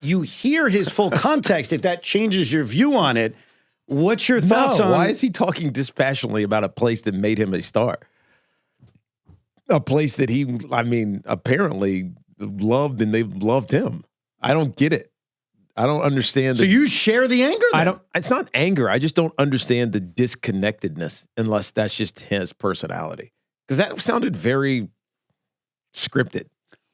you hear his full context, if that changes your view on it, what's your thoughts on... Why is he talking dispassionately about a place that made him a star? A place that he, apparently loved and they loved him. I don't get it. I don't understand. So you share the anger then? It's not anger. I just don't understand the disconnectedness unless that's just his personality. Because that sounded very scripted.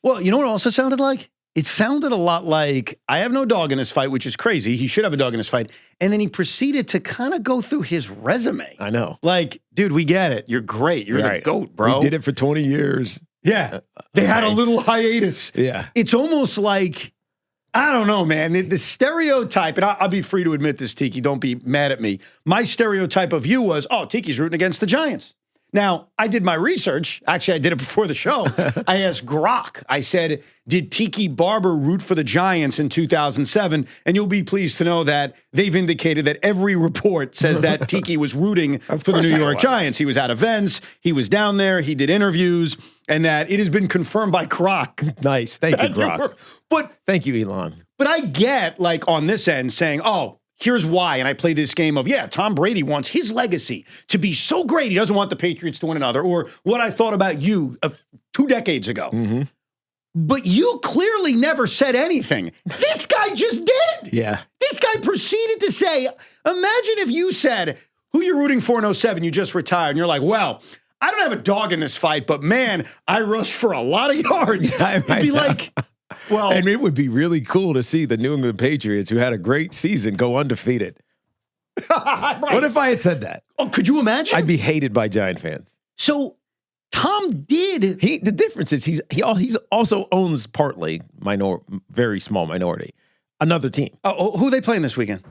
Well, you know what it also sounded like? It sounded a lot like, I have no dog in this fight, which is crazy. He should have a dog in this fight. And then he proceeded to kind of go through his resume. I know. Like, dude, we get it. You're great. You're the GOAT, bro. We did it for 20 years. Yeah. They had a little hiatus. Yeah. It's almost like, I don't know, man. The stereotype, and I'll be free to admit this, Tiki, don't be mad at me. My stereotype of you was, oh, Tiki's rooting against the Giants. Now, I did my research. Actually, I did it before the show. I asked Grok. I said, did Tiki Barber root for the Giants in 2007? And you'll be pleased to know that they've indicated that every report says that Tiki was rooting for the New York Giants. He was at events. He was down there. He did interviews. And that it has been confirmed by Grok. Nice. Thank you, Grok. But thank you, Elon. But I get, like, on this end saying, oh, here's why. And I play this game of, Tom Brady wants his legacy to be so great. He doesn't want the Patriots to win another. Or what I thought about you 2 decades ago. Mm-hmm. But you clearly never said anything. This guy just did. Yeah. This guy proceeded to say, imagine if you said, who you're rooting for in 07, you just retired. And you're like, well, I don't have a dog in this fight, but man, I rushed for a lot of yards. It'd be like, well. And it would be really cool to see the New England Patriots, who had a great season, go undefeated. Right. What if I had said that? Oh, could you imagine? I'd be hated by Giant fans. So Tom did. The difference is he also owns partly very small minority, another team. Oh, who are they playing this weekend?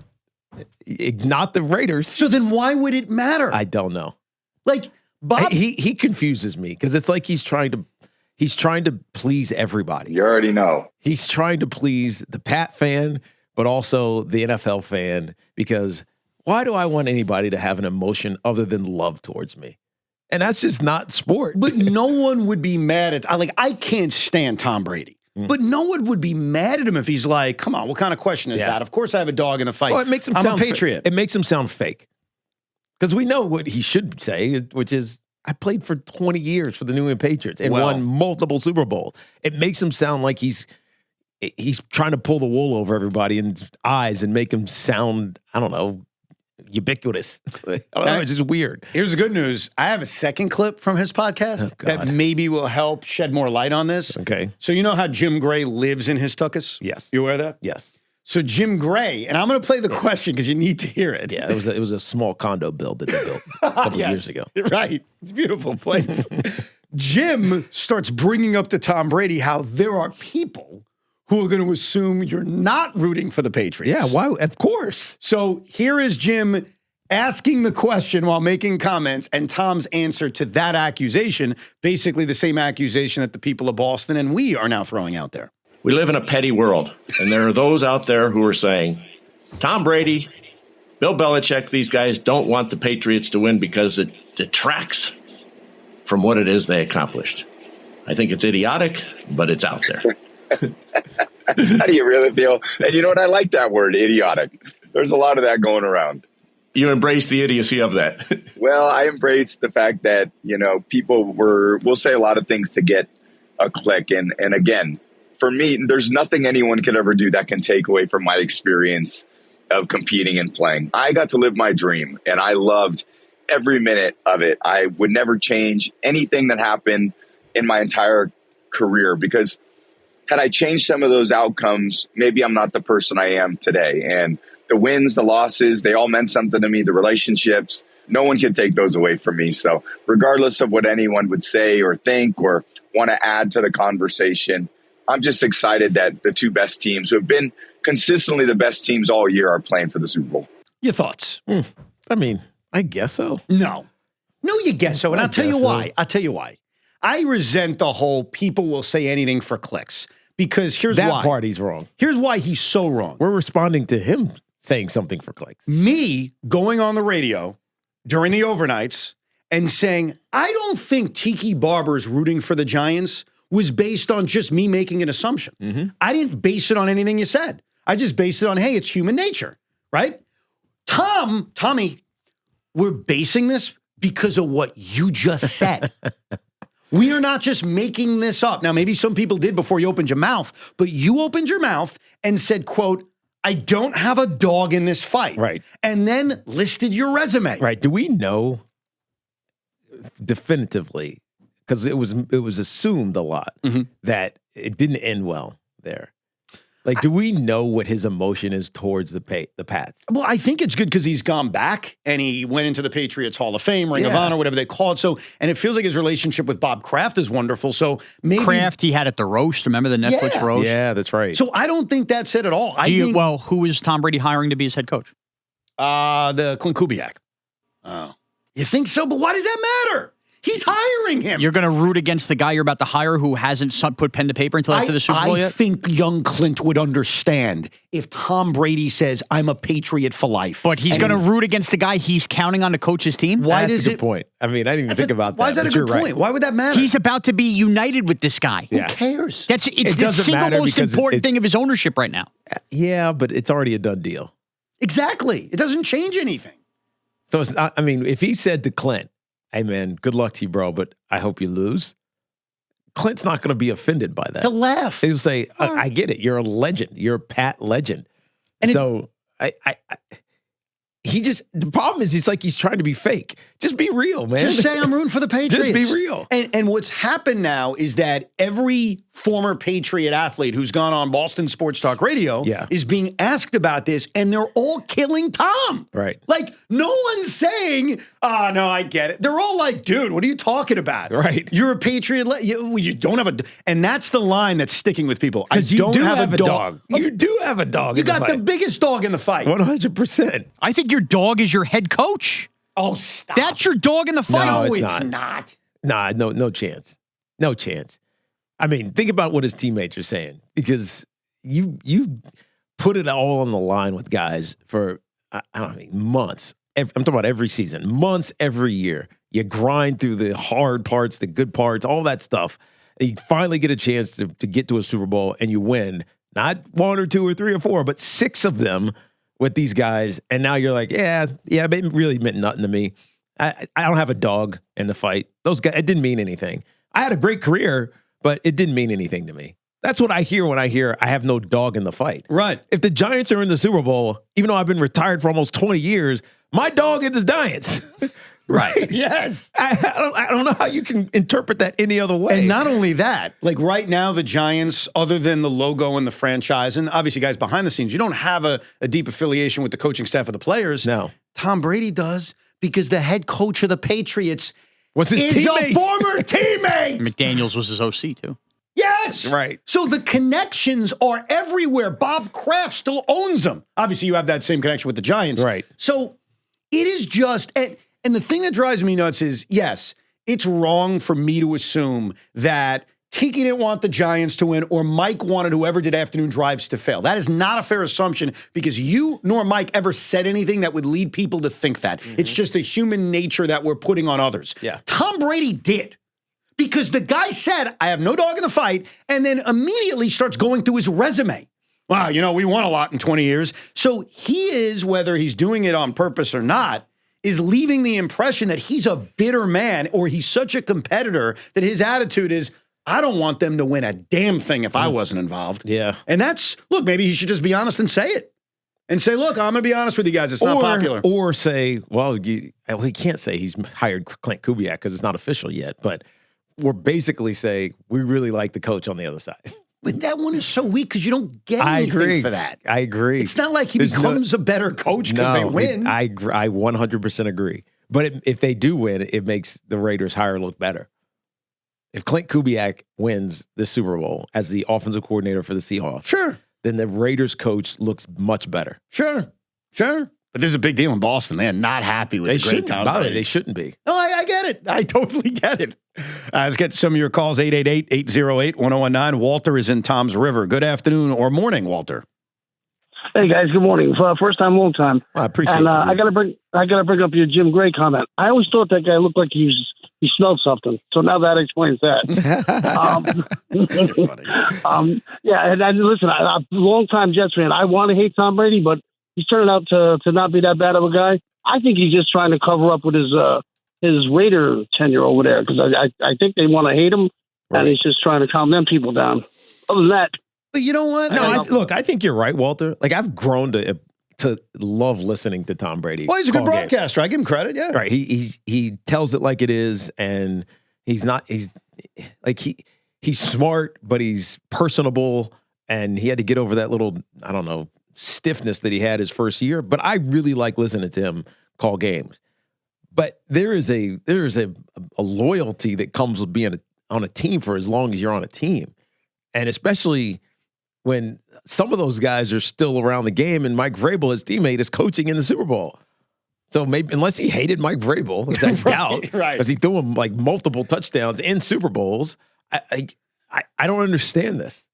Not the Raiders. So then why would it matter? I don't know. Like Bob, he confuses me because it's like he's trying to please everybody. You already know. He's trying to please the Pat fan, but also the NFL fan, because why do I want anybody to have an emotion other than love towards me? And that's just not sport. But no one would be mad at, I can't stand Tom Brady. But no one would be mad at him if he's like, come on, what kind of question is that? Of course I have a dog in a fight. Well, it makes him I'm a Patriot. It makes him sound fake. Because we know what he should say, which is, I played for 20 years for the New England Patriots and won multiple Super Bowls. It makes him sound like he's trying to pull the wool over everybody's eyes and make him sound, I don't know, ubiquitous. I don't know, it's just weird. Here's the good news. I have a second clip from his podcast that maybe will help shed more light on this. Okay. So you know how Jim Gray lives in his tuchus? Yes. You aware of that? Yes. So Jim Gray, and I'm going to play the question because you need to hear it. Yeah, it was a small condo build that they built a couple years ago. Right. It's a beautiful place. Jim starts bringing up to Tom Brady how there are people who are going to assume you're not rooting for the Patriots. Yeah, why? Of course. So here is Jim asking the question while making comments, and Tom's answer to that accusation, basically the same accusation that the people of Boston and we are now throwing out there. We live in a petty world, and there are those out there who are saying, Tom Brady, Bill Belichick, these guys don't want the Patriots to win because it detracts from what it is they accomplished. I think it's idiotic, but it's out there. How do you really feel? And you know what? I like that word, idiotic. There's a lot of that going around. You embrace the idiocy of that. Well, I embrace the fact that, people will say a lot of things to get a click. And again, for me, there's nothing anyone could ever do that can take away from my experience of competing and playing. I got to live my dream, and I loved every minute of it. I would never change anything that happened in my entire career, because had I changed some of those outcomes, maybe I'm not the person I am today. And the wins, the losses, they all meant something to me. The relationships, no one can take those away from me. So regardless of what anyone would say or think or want to add to the conversation, I'm just excited that the two best teams, who have been consistently the best teams all year, are playing for the Super Bowl. Your thoughts? I mean, I guess so. No, you guess so. And I'll tell you why. I resent the whole people will say anything for clicks, because here's why. That party's wrong. Here's why he's so wrong. We're responding to him saying something for clicks. Me going on the radio during the overnights and saying, I don't think Tiki Barber's rooting for the Giants was based on just me making an assumption. Mm-hmm. I didn't base it on anything you said. I just based it on, hey, it's human nature, right? Tommy, we're basing this because of what you just said. We are not just making this up. Now, maybe some people did before you opened your mouth, but you opened your mouth and said, quote, I don't have a dog in this fight. Right. And then listed your resume. Right. Do we know definitively, because it was assumed a lot that it didn't end well there. Like, do we know what his emotion is towards the Pats? Well, I think it's good because he's gone back and he went into the Patriots Hall of Fame, Ring of Honor, whatever they call it. So, and it feels like his relationship with Bob Kraft is wonderful. So maybe Kraft he had at the roast. Remember the Netflix roast? Yeah, that's right. So I don't think that's it at all. Well, who is Tom Brady hiring to be his head coach? The Clint Kubiak. Oh, you think so? But why does that matter? He's hiring him. You're going to root against the guy you're about to hire who hasn't put pen to paper until after the Super Bowl yet? I think young Clint would understand if Tom Brady says, I'm a Patriot for life. But he's going to root against the guy he's counting on to coach his team? Why That's a good point. I mean, I didn't even think about that. Why is that a good point? Why would that matter? He's about to be united with this guy. Who cares? It's the single most important thing of his ownership right now. Yeah, but it's already a done deal. Exactly. It doesn't change anything. So it's not, I mean, if he said to Clint, hey, man, good luck to you, bro, but I hope you lose. Clint's not going to be offended by that. He'll laugh. He'll say, I get it. You're a legend. You're a Pat legend. And so the problem is he's trying to be fake. Just be real, man. Just say I'm rooting for the Patriots. Just be real. And what's happened now is that every former Patriot athlete who's gone on Boston Sports Talk Radio is being asked about this, and they're all killing Tom. Right. Like, no one's saying, oh, no, I get it. They're all like, dude, what are you talking about? Right. You're a Patriot. You don't have a... And that's the line that's sticking with people. I don't have a dog. You do have a dog You in the got fight. the biggest dog in the fight. 100%. I think your dog is your head coach. Oh, stop. That's your dog in the fight. No, it's it's not. not. Nah, no chance. No chance. I mean, think about what his teammates are saying, because you put it all on the line with guys for, I don't know, months. I'm talking about every season, months every year. You grind through the hard parts, the good parts, all that stuff. And you finally get a chance to get to a Super Bowl and you win. Not 1 or 2 or 3 or 4, but 6 of them with these guys. And now you're like, yeah, it really meant nothing to me. I don't have a dog in the fight. Those guys, it didn't mean anything. I had a great career, but it didn't mean anything to me. That's what I hear when I hear I have no dog in the fight. Right. If the Giants are in the Super Bowl, even though I've been retired for almost 20 years, my dog is the Giants. Right. Yes. I don't know how you can interpret that any other way. And not only that, like right now, the Giants, other than the logo and the franchise, and obviously guys behind the scenes, you don't have a deep affiliation with the coaching staff of the players. No. Tom Brady does, because the head coach of the Patriots was his is teammate. a former teammate. McDaniels was his OC, too. Yes. Right. So the connections are everywhere. Bob Kraft still owns them. Obviously, you have that same connection with the Giants. Right. So it is just, and the thing that drives me nuts is, yes, it's wrong for me to assume that Tiki didn't want the Giants to win or Mike wanted whoever did afternoon drives to fail. That is not a fair assumption, because you nor Mike ever said anything that would lead people to think that. Mm-hmm. It's just a human nature that we're putting on others. Yeah. Tom Brady did. Because the guy said, I have no dog in the fight, and then immediately starts going through his resume. Wow, we won a lot in 20 years. So he is, whether he's doing it on purpose or not, is leaving the impression that he's a bitter man, or he's such a competitor that his attitude is, I don't want them to win a damn thing if I wasn't involved. Yeah. And look, maybe he should just be honest and say it. And say, look, I'm going to be honest with you guys. It's not popular. Or say, well, he can't say he's hired Clint Kubiak because it's not official yet, but we're basically saying we really like the coach on the other side. But that one is so weak because you don't get anything for that. I agree. It's not like he becomes a better coach because they win. I 100% agree. But if they do win, it makes the Raiders' hire look better. If Clint Kubiak wins the Super Bowl as the offensive coordinator for the Seahawks, sure, then the Raiders coach looks much better. Sure. But there's a big deal in Boston. They're not happy with the great Tom Brady. They shouldn't be. No, I get it. I totally get it. Let's get some of your calls, 888-808-1019. Walter is in Tom's River. Good afternoon or morning, Walter. Hey guys, good morning. First time, long time. Well, I appreciate it. And I gotta bring up your Jim Gray comment. I always thought that guy looked like he he smelled something. So now that explains that. Yeah, and listen, I'm a long-time Jets fan. I want to hate Tom Brady, but he's turning out to not be that bad of a guy. I think he's just trying to cover up with his Raider tenure over there, because I think they want to hate him, and he's just trying to calm them people down. Other than that. But you know what? No, I think you're right, Walter. Like, I've grown to love listeing to Tom Brady. Well, he's a good broadcaster. I give him credit. Yeah, right. He tells it like it is, and he's smart, but he's personable, and he had to get over that little, I don't know, stiffness that he had his first year. But I really like listening to him call games. But there is a loyalty that comes with being on a team for as long as you're on a team, and especially when some of those guys are still around the game, and Mike Vrabel, his teammate, is coaching in the Super Bowl. So maybe, unless he hated Mike Vrabel, which I doubt, because he threw him like multiple touchdowns in Super Bowls, I don't understand this.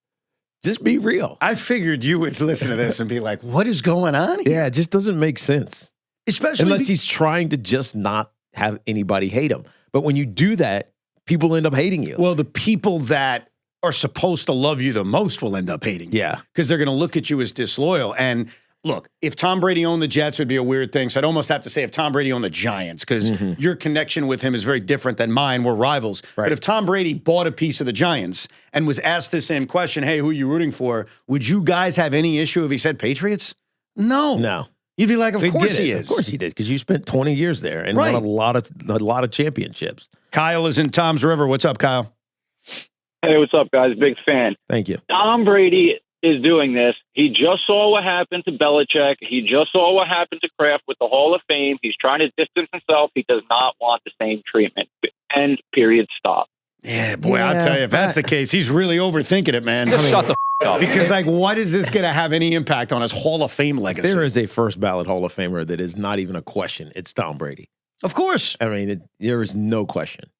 Just be real. I figured you would listen to this and be like, what is going on here? Yeah, it just doesn't make sense. Especially unless he's trying to just not have anybody hate him. But when you do that, people end up hating you. Well, the people that are supposed to love you the most will end up hating you. Yeah. Because they're going to look at you as disloyal. And look, if Tom Brady owned the Jets, it would be a weird thing. So I'd almost have to say if Tom Brady owned the Giants, because your connection with him is very different than mine. We're rivals. Right. But if Tom Brady bought a piece of the Giants and was asked the same question, hey, who are you rooting for? Would you guys have any issue if he said Patriots? No. You'd be like, of course he is. Of course he did, because you spent 20 years there and won a lot of championships. Kyle is in Tom's River. What's up, Kyle? Hey, what's up, guys? Big fan. Thank you. Tom Brady is doing this. He just saw what happened to Belichick. He just saw what happened to Kraft with the Hall of Fame. He's trying to distance himself. He does not want the same treatment. End, period, stop. Yeah, boy, I'll tell you, if that's the case, he's really overthinking it, man. Just shut the up. Because, like, what is this going to have any impact on his Hall of Fame legacy? There is a first ballot Hall of Famer that is not even a question. It's Tom Brady. Of course. I mean, there is no question.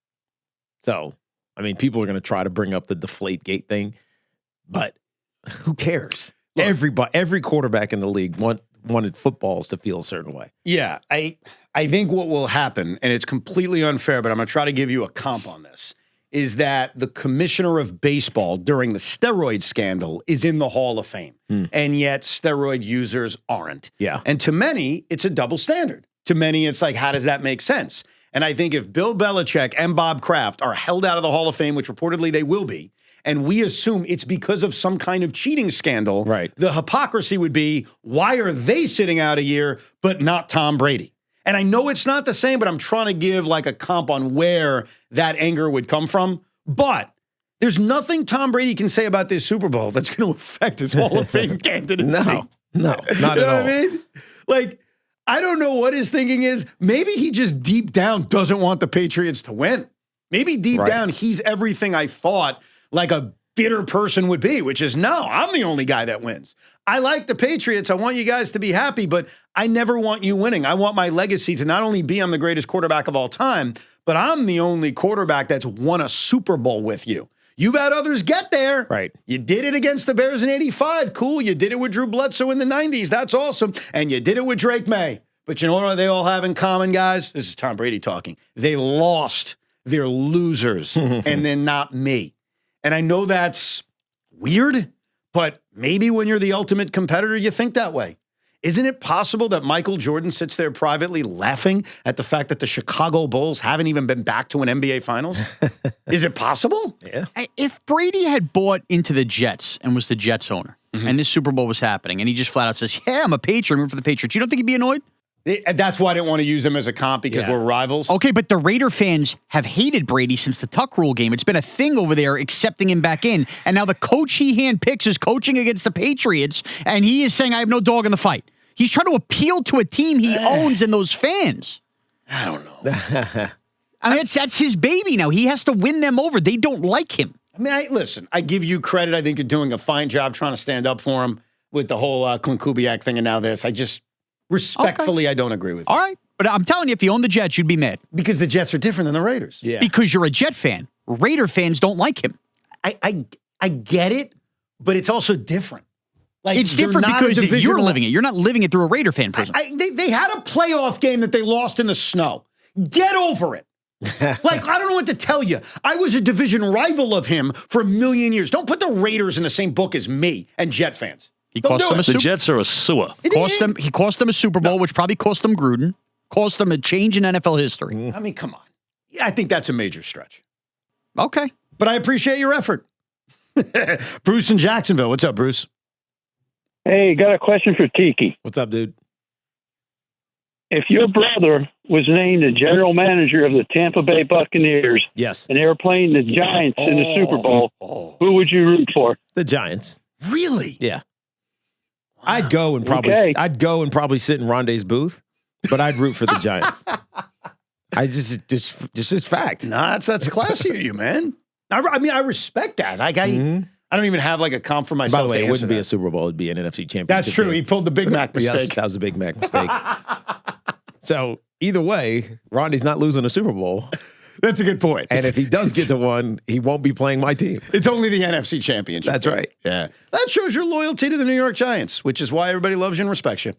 So, I mean, people are going to try to bring up the Deflategate thing, but who cares? Look, every quarterback in the league wanted footballs to feel a certain way. Yeah, I think what will happen, and it's completely unfair, but I'm going to try to give you a comp on this, is that the commissioner of baseball during the steroid scandal is in the Hall of Fame, and yet steroid users aren't. Yeah. And to many, it's a double standard. To many, it's like, how does that make sense? And I think if Bill Belichick and Bob Kraft are held out of the Hall of Fame, which reportedly they will be, and we assume it's because of some kind of cheating scandal, right, the hypocrisy would be, why are they sitting out a year but not Tom Brady? And I know it's not the same, but I'm trying to give like a comp on where that anger would come from. But there's nothing Tom Brady can say about this Super Bowl that's going to affect his Hall of Fame candidacy. No, not you know at all. What I mean? Like, I don't know what his thinking is. Maybe he just deep down doesn't want the Patriots to win. Maybe deep down he's everything I thought like a bitter person would be, which is, no, I'm the only guy that wins. I like the Patriots. I want you guys to be happy, but I never want you winning. I want my legacy to not only be I'm the greatest quarterback of all time, but I'm the only quarterback that's won a Super Bowl with you. You've had others get there. Right. You did it against the Bears in 85. Cool. You did it with Drew Bledsoe in the 90s. That's awesome. And you did it with Drake May. But you know what they all have in common, guys? This is Tom Brady talking. They lost. They're losers. And they're not me. And I know that's weird, but maybe when you're the ultimate competitor, you think that way. Isn't it possible that Michael Jordan sits there privately laughing at the fact that the Chicago Bulls haven't even been back to an NBA Finals? Is it possible? Yeah. If Brady had bought into the Jets and was the Jets owner, and this Super Bowl was happening, and he just flat out says, yeah, I'm a Patriot, I'm rooting for the Patriots, you don't think he'd be annoyed? That's why I didn't want to use them as a comp, because we're rivals. Okay, but the Raider fans have hated Brady since the Tuck Rule game. It's been a thing over there accepting him back in. And now the coach he handpicks is coaching against the Patriots, and he is saying, I have no dog in the fight. He's trying to appeal to a team he owns and those fans. I don't know. I mean, that's his baby now. He has to win them over. They don't like him. I mean, listen, I give you credit. I think you're doing a fine job trying to stand up for him with the whole Clint Kubiak thing and now this. I just... Respectfully, I don't agree with you. All right. But I'm telling you, if you own the Jets, you'd be mad. Because the Jets are different than the Raiders. Yeah. Because you're a Jet fan. Raider fans don't like him. I get it, but it's also different. Like, it's different because you're living it. You're not living it through a Raider fan prism. They had a playoff game that they lost in the snow. Get over it. Like, I don't know what to tell you. I was a division rival of him for a million years. Don't put the Raiders in the same book as me and Jet fans. He cost them The Jets are a sewer. He cost them a Super Bowl, which probably cost them Gruden. Cost them a change in NFL history. I mean, come on. Yeah, I think that's a major stretch. Okay. But I appreciate your effort. Bruce in Jacksonville. What's up, Bruce? Hey, got a question for Tiki. What's up, dude? If your brother was named the general manager of the Tampa Bay Buccaneers Yes. and they were playing the Giants in the Super Bowl, who would you root for? The Giants. Really? Yeah. I'd go and probably sit in Rondé's booth, but I'd root for the Giants. I just fact. Nah, that's classy of you, man. I mean, I respect that. Like, I don't even have like a comp for myself. By the way, to it wouldn't be answer a Super Bowl. It'd be an NFC championship. That's true. game. He pulled the Big Mac mistake. Yes, that was a Big Mac mistake. So either way, Rondé's not losing a Super Bowl. That's a good point. And if he does get to one, he won't be playing my team. It's only the NFC championship. That's right. Yeah. That shows your loyalty to the New York Giants, which is why everybody loves you and respects you.